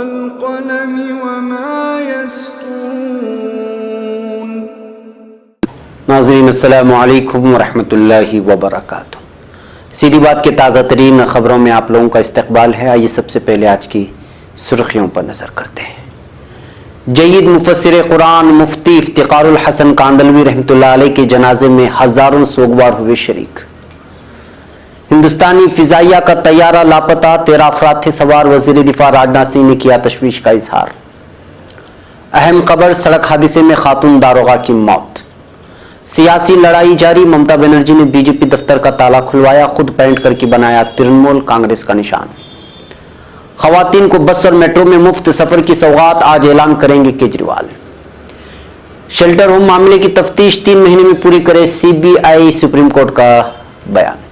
والقلم وما يسطرون۔ ناظرین السلام علیکم ورحمۃ اللہ وبرکاتہ۔ سیدھی بات کے تازہ ترین خبروں میں آپ لوگوں کا استقبال ہے۔ آئیے سب سے پہلے آج کی سرخیوں پر نظر کرتے ہیں۔ جید مفسر قرآن مفتی افتخار الحسن کاندلوی رحمۃ اللہ علیہ کے جنازے میں ہزاروں سوگوار ہوئے شریک۔ ہندوستانی فضائیہ کا طیارہ لاپتہ، 13 افراد تھے سوار، وزیر دفاع راجناتھ سنگھ نے کیا تشویش کا اظہار۔ اہم خبر، سڑک حادثے میں خاتون داروغہ کی موت۔ سیاسی لڑائی جاری، ممتا بنرجی نے بی جے پی دفتر کا تالا کھلوایا، خود پینٹ کر کے بنایا ترنمول کانگریس کا نشان۔ خواتین کو بس اور میٹرو میں مفت سفر کی سوغات، آج اعلان کریں گے کیجریوال۔ شیلٹر ہوم معاملے کی تفتیش 3 مہینے میں پوری کرے سی بی آئی، سپریم کورٹ کا بیان۔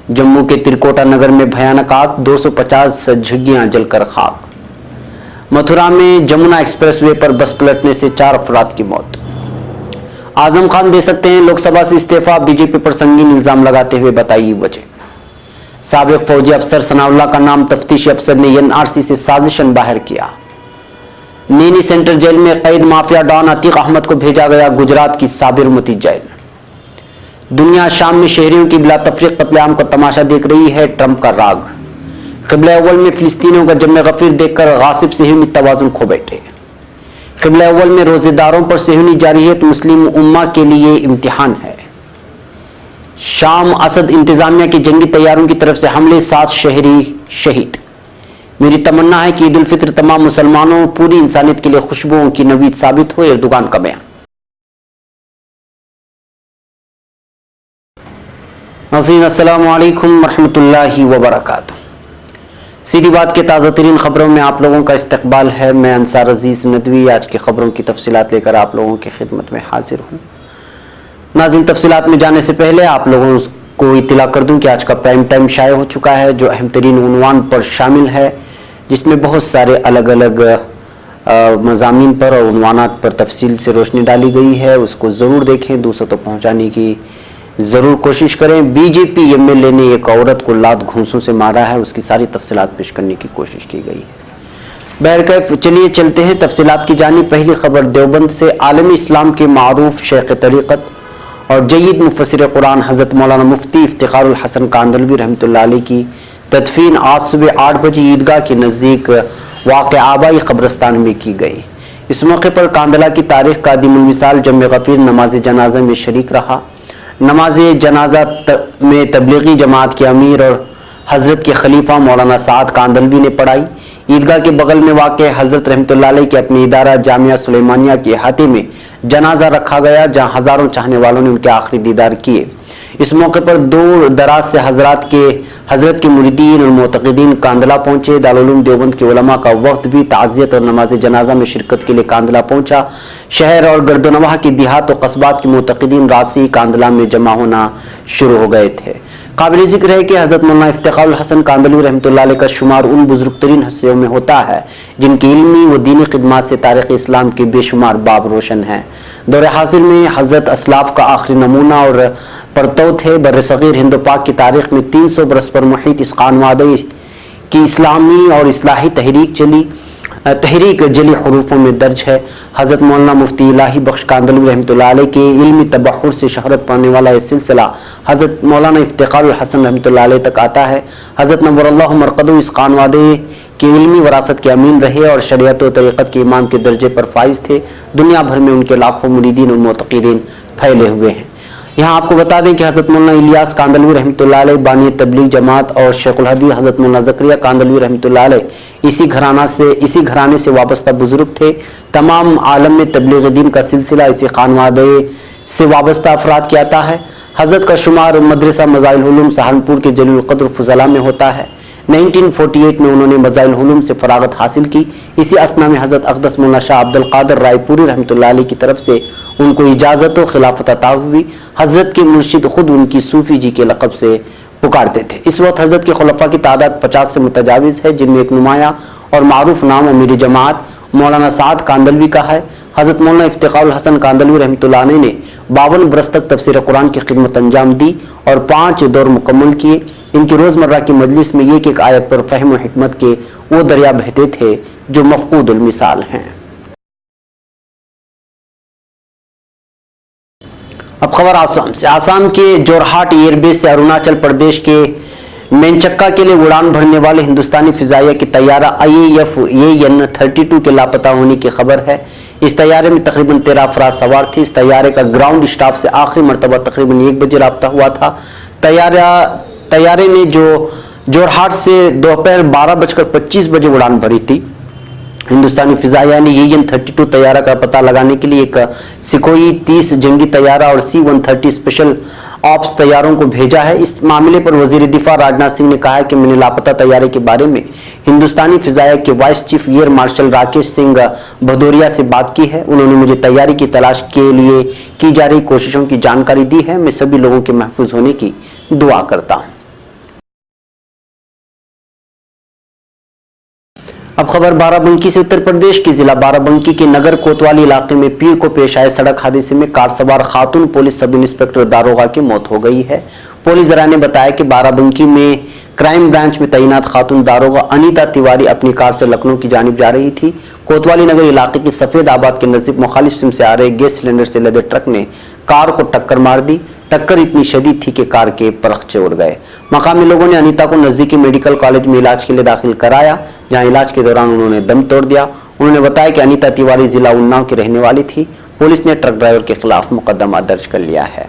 جموں کے ترکوٹا نگر میں بھیانک آگ، 250 جھگیاں جل کر خاک۔ متھرا میں جمنا ایکسپریس وے پر بس پلٹنے سے 4 افراد کی موت۔ اعظم خان دے سکتے ہیں لوک سبھا سے استعفیٰ، بی جے پی پر سنگین الزام لگاتے ہوئے بتائی وجہ۔ سابق فوجی افسر ثناء اللہ کا نام، تفتیشی افسر نے این آر سی سے سازشاً باہر کیا۔ نینی سینٹرل جیل میں قید مافیا ڈان عتیق احمد کو بھیجا گیا گجرات کی سابرمتی جیل۔ دنیا شام میں شہریوں کی بلا تفریق قتل عام کا تماشا دیکھ رہی ہے، ٹرمپ کا راگ۔ قبلہ اول میں فلسطینیوں کا جم غفیر دیکھ کر غاصب صہیونی توازن کھو بیٹھے۔ قبلہ اول میں روزے داروں پر صہیونی جاری ہے تو مسلم امہ کے لیے امتحان ہے۔ شام اسد انتظامیہ کی جنگی طیاروں کی طرف سے حملے، 7 شہری شہید۔ میری تمنا ہے کہ عید الفطر تمام مسلمانوں پوری انسانیت کے لیے خوشبوؤں کی نوید ثابت ہو، ایردوغان کا بیان۔ ناظرین السلام علیکم ورحمۃ اللہ وبرکاتہ۔ سیدھی بات کے تازہ ترین خبروں میں آپ لوگوں کا استقبال ہے۔ میں انصار عزیز ندوی آج کی خبروں کی تفصیلات لے کر آپ لوگوں کی خدمت میں حاضر ہوں۔ ناظرین، تفصیلات میں جانے سے پہلے آپ لوگوں کو اطلاع کر دوں کہ آج کا پرائم ٹائم شائع ہو چکا ہے، جو اہم ترین عنوان پر شامل ہے، جس میں بہت سارے الگ الگ مضامین پر اور عنوانات پر تفصیل سے روشنی ڈالی گئی ہے۔ اس کو ضرور دیکھیں، دوسروں تک پہنچانے کی ضرور کوشش کریں۔ B J P M L A نے ایک عورت کو لات گھونسوں سے مارا ہے، اس کی ساری تفصیلات پیش کرنے کی کوشش کی گئی ہے۔ بہرکیف چلیے چلتے ہیں تفصیلات کی جانب۔ پہلی خبر دیوبند سے، عالم اسلام کے معروف شیخ طریقت اور جید مفسر قرآن حضرت مولانا مفتی افتخار الحسن کاندلوی رحمۃ اللہ علیہ کی تدفین آج صبح 8 بجے عیدگاہ کے نزدیک واقع آبائی قبرستان میں کی گئی۔ اس موقع پر کاندلہ کی تاریخ کا عدیم المثال جم غفیر نماز جنازہ میں شریک رہا۔ نماز جنازہ میں تبلیغی جماعت کے امیر اور حضرت کے خلیفہ مولانا سعد کاندلوی نے پڑھائی۔ عیدگاہ کے بغل میں واقع حضرت رحمۃ اللہ علیہ کے اپنے ادارہ جامعہ سلیمانیہ کے احاطے میں جنازہ رکھا گیا، جہاں ہزاروں چاہنے والوں نے ان کے آخری دیدار کیے۔ اس موقع پر دور دراز سے حضرت کے مریدین اور معتقدین کاندلہ پہنچے۔ دارالعلوم دیوبند کے علماء کا وفد بھی تعزیت اور نماز جنازہ میں شرکت کے لیے کاندلہ پہنچا۔ شہر اور گرد و نواح کی دیہات و قصبات کے معتقدین رات سے ہی کاندلہ میں جمع ہونا شروع ہو گئے تھے۔ قابل ذکر ہے کہ حضرت مولانا افتخار الحسن کاندلوی رحمۃ اللہ علیہ کا شمار ان بزرگ ترین ہستیوں میں ہوتا ہے جن کی علمی و دینی خدمات سے تاریخ اسلام کے بے شمار باب روشن ہیں۔ دور حاضر میں حضرت اسلاف کا آخری نمونہ اور پرتو تھے۔ بر صغیر ہند و پاک کی تاریخ میں 300 برس پر محیط اس خانوادے کی اسلامی اور اصلاحی تحریک جلی حروفوں میں درج ہے۔ حضرت مولانا مفتی الہی بخش کاندلوی رحمۃ اللہ علیہ کے علمی تبحر سے شہرت پانے والا یہ سلسلہ حضرت مولانا افتخار الحسن رحمۃ اللہ علیہ تک آتا ہے۔ حضرت نور اللہ مرقدہ اس خانوادے کی علمی وراثت کے امین رہے اور شریعت و طریقت کے امام کے درجے پر فائز تھے۔ دنیا بھر میں ان کے لاکھوں مریدین اور معتقدین پھیلے ہوئے ہیں۔ یہاں آپ کو بتا دیں کہ حضرت مولانا الیاس کاندلوی رحمۃ اللہ علیہ بانی تبلیغ جماعت اور شیخ الحدیث حضرت مولانا زکریا کاندلوی رحمۃ اللہ علیہ اسی گھرانے سے وابستہ بزرگ تھے۔ تمام عالم میں تبلیغ دین کا سلسلہ اسی خانوادے سے وابستہ افراد کی آتا ہے۔ حضرت کا شمار مدرسہ مظاہر العلوم سہارنپور کے جلیل القدر فضلاء میں ہوتا ہے۔ 1948 میں انہوں نے مظاہر العلوم سے فراغت حاصل کی۔ اسی اثنا میں حضرت اقدس مولانا شاہ عبد القادر رائے پوری رحمۃ اللہ علیہ کی طرف سے ان کو اجازت و خلافت عطا ہوئی۔ حضرت کے مرشد خود ان کی صوفی جی کے لقب سے پکارتے تھے۔ اس وقت حضرت کے خلفاء کی تعداد 50 سے متجاوز ہے، جن میں ایک نمایاں اور معروف نام امیر جماعت مولانا سعد کاندلوی کا ہے۔ حضرت مولانا افتخار الحسن کاندلوی رحمۃ اللہ علیہ نے 52 برس تک تفسیر قرآن کی خدمت انجام دی اور 5 دور مکمل کیے۔ ان کی روزمرہ کی مجلس میں ایک ایک آیت پر فہم و حکمت کے وہ دریا بہتے تھے جو مفقود المثال ہیں۔ اب خبر آسام سے۔ آسام کے جورہاٹ ایئر بیس سے اروناچل پردیش کے مینچکا کے لیے اڑان بھرنے والے ہندوستانی فضائیہ کی طیارہ IAF-AN-32 کے لاپتہ ہونے کی خبر ہے۔ اس طیارے میں تقریباً 13 افراد سوار تھے۔ اس طیارے کا گراؤنڈ اسٹاف سے آخری مرتبہ تقریباً 1 بجے رابطہ ہوا تھا۔ طیارے نے جو جورہاٹ سے دوپہر 12:25 بجے اڑان بھری تھی۔ ہندوستانی فضائیہ نے AN-32 طیارہ کا پتہ لگانے کے لیے ایک سکھوئی 30 جنگی طیارہ اور C-130 اسپیشل آپس طیاروں کو بھیجا ہے۔ اس معاملے پر وزیر دفاع راجناتھ سنگھ نے کہا ہے کہ میں نے لاپتہ طیارے کے بارے میں ہندوستانی فضائیہ کے vice chief air marshal Rakesh Singh Bhadauria سے بات کی ہے۔ انہوں نے مجھے طیارے کی تلاش کے لیے کی جا رہی کوششوں کی جانکاری دی ہے۔ میں سبھی لوگوں کے محفوظ ہونے کی دعا کرتا ہوں۔ اب خبر بارہ بنکی سے۔ اتر پردیش کے ضلع بارہ بنکی کے نگر کوتوالی علاقے میں پیر کو پیش آئے سڑک حادثے میں کار سوار خاتون پولیس سب انسپکٹر داروغہ کی موت ہو گئی ہے۔ پولیس ذرائع نے بتایا کہ بارہ بنکی میں کرائم برانچ میں تعینات خاتون داروغہ انیتا تیواری اپنی کار سے لکھنؤ کی جانب جا رہی تھی۔ کوتوالی نگر علاقے کی سفید آباد کے نزدیک مخالف سمت سے آ رہے گیس سلنڈر سے لدے ٹرک نے کار کو ٹکر مار دی۔ ٹکر اتنی شدید تھی کہ کار کے پرخچے اڑ گئے۔ مقامی لوگوں نے انیتا کو نزدیکی میڈیکل کالج میں علاج کے لیے داخل کرایا، جہاں علاج کے دوران انہوں نے دم توڑ دیا۔ انہوں نے بتایا کہ انیتا تیواری ضلع اناؤ کی رہنے والی تھی۔ پولیس نے ٹرک ڈرائیور کے خلاف مقدمہ درج کر لیا ہے۔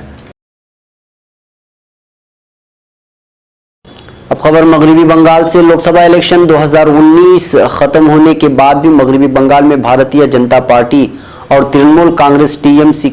اب خبر مغربی بنگال سے۔ لوک سبھا الیکشن 2019 ختم ہونے کے بعد بھی مغربی بنگال میں بھارتیہ جنتا پارٹی اور ترنمول کانگریس TMC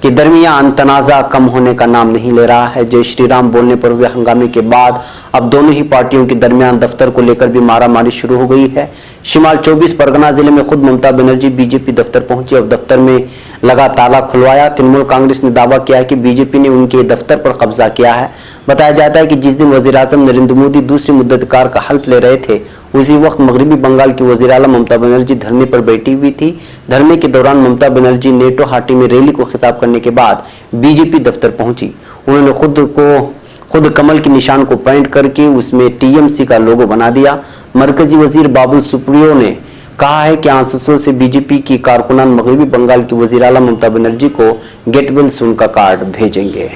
کے درمیان تنازع کم ہونے کا نام نہیں لے رہا ہے۔ جے شری رام بولنے پر ہوئے ہنگامے کے بعد اب دونوں ہی پارٹیوں کے درمیان دفتر کو لے کر بھی مارا ماری شروع ہو گئی ہے۔ شمال 24 پرگنہ ضلع میں خود ممتا بنرجی BJP دفتر پہنچی اور دفتر میں لگا تالا کھلوایا۔ ترنمول کانگریس نے دعویٰ کیا ہے کہ BJP نے ان کے دفتر پر قبضہ کیا ہے۔ بتایا جاتا ہے کہ جس دن وزیر اعظم نریندر مودی دوسری مدت کار کا حلف لے رہے تھے، اسی وقت مغربی بنگال کی وزیر اعلیٰ ممتا بنرجی دھرنے پر بیٹھی ہوئی تھی۔ دھرنے کے دوران ممتا بنرجی نیٹو ہاٹی میں ریلی کو خطاب کرنے کے بعد BJP دفتر پہنچی۔ انہوں نے خود کمل کے نشان کو پینٹ کر کے اس میں TMC کا لوگو بنا دیا۔ مرکزی وزیر بابل سپریو نے کہا ہے کہ آسنسول سے BJP کی کارکنان مغربی بنگال کی وزیر اعلیٰ ممتا بنرجی کو گیٹ ویل سون کا کارڈ بھیجیں گے۔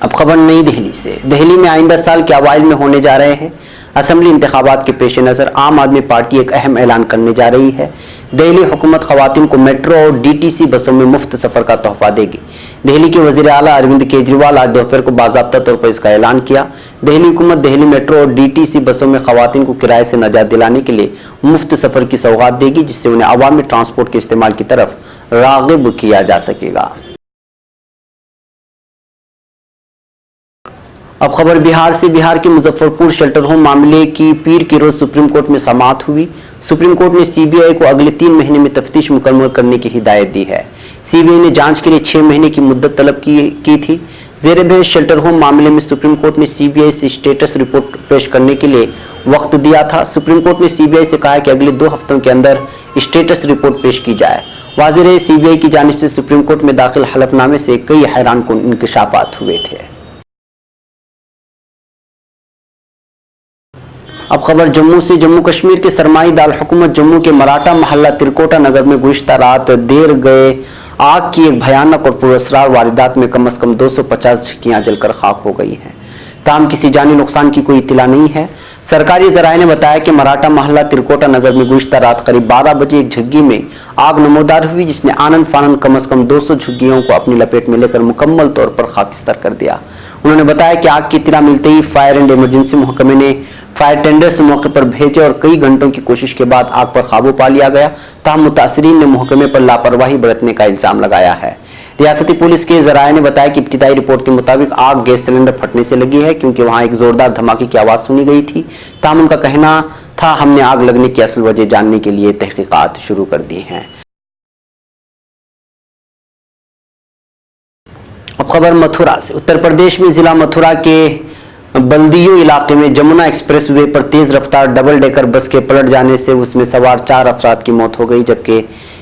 اب خبر نئی دہلی سے۔ دہلی میں آئندہ سال کے اوائل میں ہونے جا رہے ہیں اسمبلی انتخابات کے پیش نظر عام آدمی پارٹی ایک اہم اعلان کرنے جا رہی ہے۔ دہلی حکومت خواتین کو میٹرو اور DTC بسوں میں مفت سفر کا تحفہ دے گی۔ دہلی کے وزیر اعلیٰ اروند کیجریوال آج دوپہر کو باضابطہ طور پر اس کا اعلان کیا۔ دہلی حکومت دہلی میٹرو اور DTC بسوں میں خواتین کو کرائے سے نجات دلانے کے لیے مفت سفر کی سوغات دے گی، جس سے انہیں عوامی ٹرانسپورٹ کے استعمال کی طرف راغب کیا جا سکے گا۔ اب خبر بہار سے۔ بہار کے مظفر پور شیلٹر ہوم معاملے کی پیر کی روز سپریم کورٹ میں سماعت ہوئی۔ سپریم کورٹ نے CBI کو اگلے 3 مہینے میں تفتیش مکمل کرنے کی ہدایت دی ہے۔ CBI نے جانچ کے لیے 6 مہینے کی مدت طلب کی تھی۔ زیر بحث شیلٹر ہوم معاملے میں سپریم کورٹ نے CBI سے اسٹیٹس رپورٹ پیش کرنے کے لیے وقت دیا تھا۔ سپریم کورٹ نے CBI سے کہا کہ اگلے 2 ہفتوں کے اندر اسٹیٹس رپورٹ پیش کی جائے۔ واضح رہے CBI کی جانب سے سپریم کورٹ میں داخل حلف نامے سے کئی حیران کن انکشافات ہوئے تھے۔ اب خبر جموں سے۔ جموں کشمیر کے سرمائی دارالحکومت جموں کے مراٹھا محلہ ترکوٹا نگر میں گزشتہ رات دیر گئے آگ کی ایک بھیانک اور پراسرار واردات میں کم از کم 250 جھگیاں جل کر خاک ہو گئی ہیں۔ تاہم کسی جانی نقصان کی کوئی اطلاع نہیں ہے۔ سرکاری ذرائع نے بتایا کہ مراٹھا محلہ ترکوٹا نگر میں گزشتہ رات قریب 12 بجے ایک جھگی میں آگ نمودار ہوئی، جس نے آنن فانن کم از کم 200 جھگیوں کو اپنی لپیٹ میں لے کر مکمل طور پر خاکستر کر دیا۔ انہوں نے بتایا کہ آگ کی اطلاع ملتے ہی فائر اینڈ ایمرجنسی محکمے نے فائر ٹینڈرز موقع پر بھیجے اور کئی گھنٹوں کی کوشش کے بعد آگ پر قابو پا لیا گیا۔ تاہم متاثرین نے محکمے پر لاپرواہی برتنے کا الزام لگایا ہے۔ ریاستی پولیس کے ذرائع نے بتایا کہ ابتدائی رپورٹ کے مطابق آگ گیس سلنڈر پھٹنے سے لگی ہے، کیونکہ وہاں ایک زوردار دھماکے کی آواز سنی گئی تھی۔ تاہم ان کا کہنا تھا ہم نے آگ لگنے کی اصل وجہ جاننے کے لیے تحقیقات شروع کر دی ہیں۔ اب خبر متھرا سے۔ اتر پردیش میں ضلع متھرا کے بلدیو علاقے میں جمنا ایکسپریس وے پر تیز رفتار ڈبل ڈیکر بس کے پلٹ جانے سے اس میں سوار 4 افراد کی موت ہو گئی، جبکہ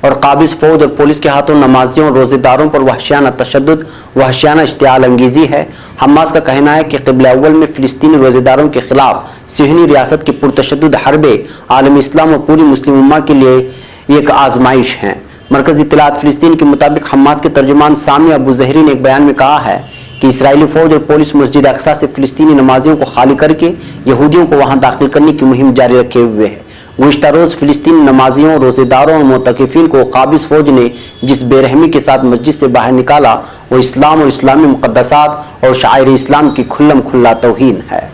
اور قابض فوج اور پولیس کے ہاتھوں نمازیوں اور روزے داروں پر وحشیانہ تشدد، وحشیانہ اشتعال انگیزی ہے۔ حماس کا کہنا ہے کہ قبلہ اول میں فلسطینی روزے داروں کے خلاف صہیونی ریاست کی پرتشدد حربیں عالم اسلام اور پوری مسلم امہ کے لیے ایک آزمائش ہیں۔ مرکزی اطلاعات فلسطین کے مطابق حماس کے ترجمان سامی ابو زہری نے ایک بیان میں کہا ہے کہ اسرائیلی فوج اور پولیس مسجد اقصی سے فلسطینی نمازیوں کو خالی کر کے یہودیوں کو وہاں داخل کرنے کی مہم جاری رکھے ہوئے ہے۔ گزشتہ روز فلسطینی نمازیوں، روزے داروں اور معتکفین کو قابض فوج نے جس بے رحمی کے ساتھ مسجد سے باہر نکالا وہ اسلام اور اسلامی مقدسات اور شعائر اسلام کی کھلم کھلا توہین ہے۔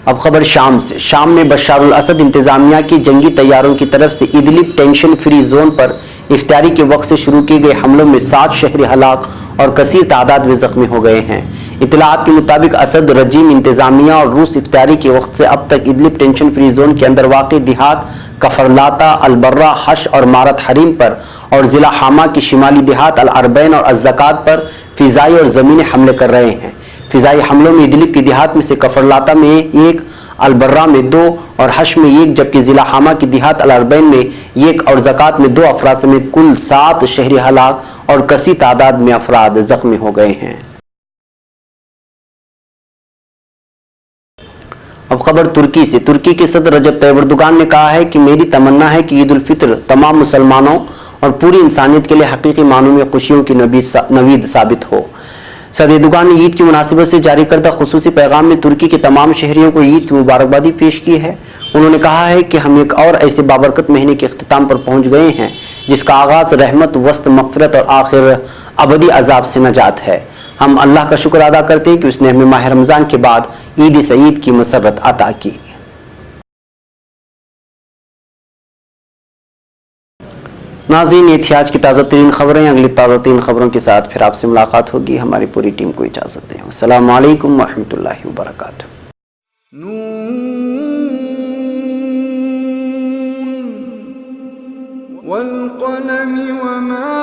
اب خبر شام سے۔ شام میں بشار الاسد انتظامیہ کی جنگی طیاروں کی طرف سے ادلب ٹینشن فری زون پر افطاری کے وقت سے شروع کیے گئے حملوں میں 7 شہری ہلاک اور کثیر تعداد میں زخمی ہو گئے ہیں۔ اطلاعات کے مطابق اسد رجیم انتظامیہ اور روس افطاری کے وقت سے اب تک ادلب ٹینشن فری زون کے اندر واقع دیہات کفرلاتا، البرہ، حش اور مارت حریم پر اور ضلع حامہ کی شمالی دیہات العربین اور الزکات پر فضائی اور زمینی حملے کر رہے ہیں۔ فضائی حملوں میں ادلب کی دیہات میں سے کفرلاتا میں 1، البرہ میں 2 اور حش میں 1، جبکہ ضلع حامہ کی دیہات العربین میں 1 اور زکات میں 2 افراد سمیت کل 7 شہری ہلاک اور کثیر تعداد میں افراد زخمی ہو گئے ہیں۔ اب خبر ترکی سے۔ ترکی کے صدر رجب طیب اردوغان نے کہا ہے کہ میری تمنا ہے کہ عید الفطر تمام مسلمانوں اور پوری انسانیت کے لیے حقیقی معنوں میں خوشیوں کی نوید ثابت ہو۔ صدر اردوغان نے عید کی مناسبت سے جاری کردہ خصوصی پیغام میں ترکی کے تمام شہریوں کو عید کی مبارکبادی پیش کی ہے۔ انہوں نے کہا ہے کہ ہم ایک اور ایسے بابرکت مہینے کے اختتام پر پہنچ گئے ہیں جس کا آغاز رحمت، وسط مغفرت اور آخر ابدی عذاب سے نجات ہے۔ ہم اللہ کا شکر ادا کرتے ہیں کہ اس نے ہمیں ماہ رمضان کے بعد عید سعید کی مسرت عطا کی۔ ناظرین، یہ تھی آج کی تازہ ترین خبریں۔ اگلی تازہ ترین خبروں کے ساتھ پھر آپ سے ملاقات ہوگی۔ ہماری پوری ٹیم کو اجازت دیں۔ السلام علیکم ورحمۃ اللہ وبرکاتہ۔ والقلم وما